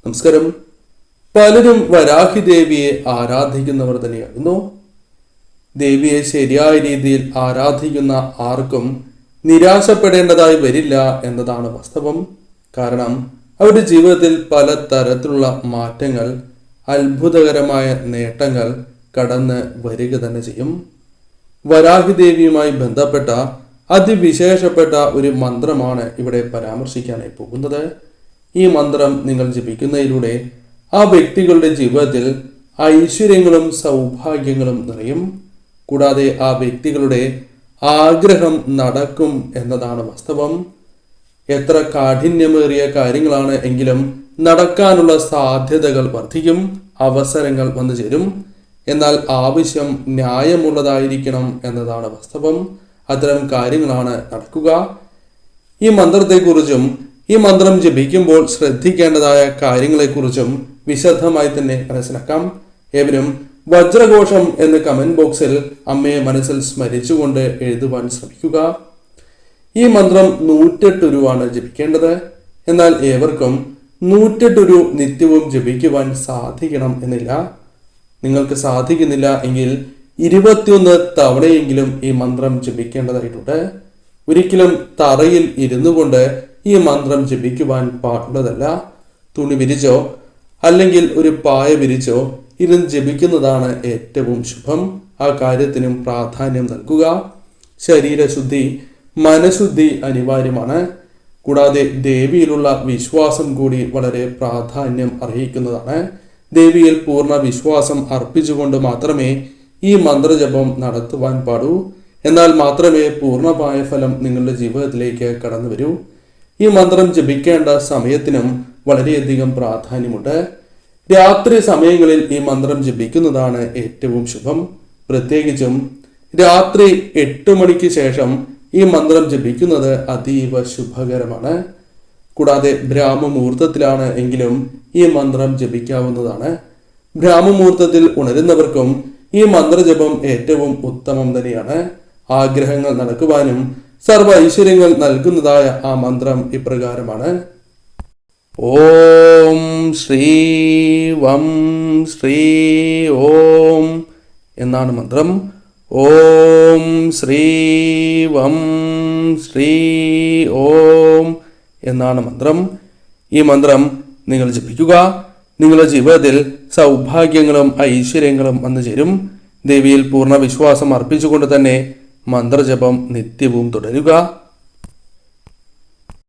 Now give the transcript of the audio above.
നമസ്കാരം. പലരും വരാഹി ദേവിയെ ആരാധിക്കുന്നവർ തന്നെയാകുന്നു. ദേവിയെ ശരിയായ രീതിയിൽ ആരാധിക്കുന്ന ആർക്കും നിരാശപ്പെടേണ്ടതായി വരില്ല എന്നതാണ് വാസ്തവം. കാരണം അവരുടെ ജീവിതത്തിൽ പല തരത്തിലുള്ള മാറ്റങ്ങൾ, അത്ഭുതകരമായ നേട്ടങ്ങൾ കടന്ന് വരിക തന്നെ ചെയ്യും. വരാഹി ദേവിയുമായി ബന്ധപ്പെട്ട അതിവിശേഷപ്പെട്ട ഒരു മന്ത്രമാണ് ഇവിടെ പരാമർശിക്കാനായി പോകുന്നത്. ഈ മന്ത്രം നിങ്ങൾ ജപിക്കുന്നതിലൂടെ ആ വ്യക്തികളുടെ ജീവിതത്തിൽ ഐശ്വര്യങ്ങളും സൗഭാഗ്യങ്ങളും നിറയും. കൂടാതെ ആ വ്യക്തികളുടെ ആഗ്രഹം നടക്കും എന്നതാണ് വാസ്തവം. എത്ര കാഠിന്യമേറിയ കാര്യങ്ങളാണ് എങ്കിലും നടക്കാനുള്ള സാധ്യതകൾ വർദ്ധിക്കും, അവസരങ്ങൾ വന്നു ചേരും. എന്നാൽ ആവശ്യം ന്യായമുള്ളതായിരിക്കണം എന്നതാണ് വാസ്തവം. അത്തരം കാര്യങ്ങളാണ് നടക്കുക. ഈ മന്ത്രത്തെക്കുറിച്ചും ഈ മന്ത്രം ജപിക്കുമ്പോൾ ശ്രദ്ധിക്കേണ്ടതായ കാര്യങ്ങളെക്കുറിച്ചും വിശദമായി തന്നെ മനസ്സിലാക്കാം. ഏവരും വജ്രഘോഷം എന്ന കമന്റ് ബോക്സിൽ അമ്മയെ മനസ്സിൽ സ്മരിച്ചുകൊണ്ട് എഴുതുവാൻ ശ്രമിക്കുക. ഈ മന്ത്രം 108 രൂപയാണ് ജപിക്കേണ്ടത്. എന്നാൽ ഏവർക്കും 108 രൂപ നിത്യവും ജപിക്കുവാൻ സാധിക്കണം എന്നില്ല. നിങ്ങൾക്ക് സാധിക്കുന്നില്ല എങ്കിൽ 21 തവണയെങ്കിലും ഈ മന്ത്രം ജപിക്കേണ്ടതായിട്ടുണ്ട്. ഒരിക്കലും തറയിൽ ഇരുന്നു കൊണ്ട് ഈ മന്ത്രം ജപിക്കുവാൻ പാടുള്ളതല്ല. തുണി വിരിച്ചോ അല്ലെങ്കിൽ ഒരു പായ വിരിച്ചോ ഇരുന്ന് ജപിക്കുന്നതാണ് ഏറ്റവും ശുഭം. ആ കാര്യത്തിനും പ്രാധാന്യം നൽകുക. ശരീരശുദ്ധി, മനഃശുദ്ധി അനിവാര്യമാണ്. കൂടാതെ ദേവിയിലുള്ള വിശ്വാസം കൂടി വളരെ പ്രാധാന്യം അർഹിക്കുന്നതാണ്. ദേവിയിൽ പൂർണ്ണ വിശ്വാസം അർപ്പിച്ചുകൊണ്ട് മാത്രമേ ഈ മന്ത്രജപം നടത്തുവാൻ പാടൂ. എന്നാൽ മാത്രമേ പൂർണ്ണമായ ഫലം നിങ്ങളുടെ ജീവിതത്തിലേക്ക് കടന്നു വരൂ. ഈ മന്ത്രം ജപിക്കേണ്ട സമയത്തിനും വളരെയധികം പ്രാധാന്യമുണ്ട്. രാത്രി സമയങ്ങളിൽ ഈ മന്ത്രം ജപിക്കുന്നതാണ് ഏറ്റവും ശുഭം. പ്രത്യേകിച്ചും രാത്രി 8 മണിക്ക് ശേഷം ഈ മന്ത്രം ജപിക്കുന്നത് അതീവ ശുഭകരമാണ്. കൂടാതെ ബ്രാഹ്മമുഹൂർത്തത്തിലാണ് എങ്കിലും ഈ മന്ത്രം ജപിക്കാവുന്നതാണ്. ബ്രാഹ്മമുഹൂർത്തത്തിൽ ഉണരുന്നവർക്കും ഈ മന്ത്രജപം ഏറ്റവും ഉത്തമം തന്നെയാണ്. ആഗ്രഹങ്ങൾ നടക്കുവാനും സർവ ഐശ്വര്യങ്ങൾ നൽകുന്നതായ ആ മന്ത്രം ഇപ്രകാരമാണ്: ഓം ശ്രീ വം ശ്രീ ഓം എന്നാണ് മന്ത്രം. ഓം ശ്രീ വം ശ്രീ ഓം എന്നാണ് മന്ത്രം. ഈ മന്ത്രം നിങ്ങൾ ജപിക്കുക. നിങ്ങളുടെ ജീവിതത്തിൽ സൗഭാഗ്യങ്ങളും ഐശ്വര്യങ്ങളും വന്നു ചേരും. ദേവിയിൽ പൂർണ്ണ വിശ്വാസം അർപ്പിച്ചുകൊണ്ട് തന്നെ മന്ത്രജപം നിത്യവും തുടരുക.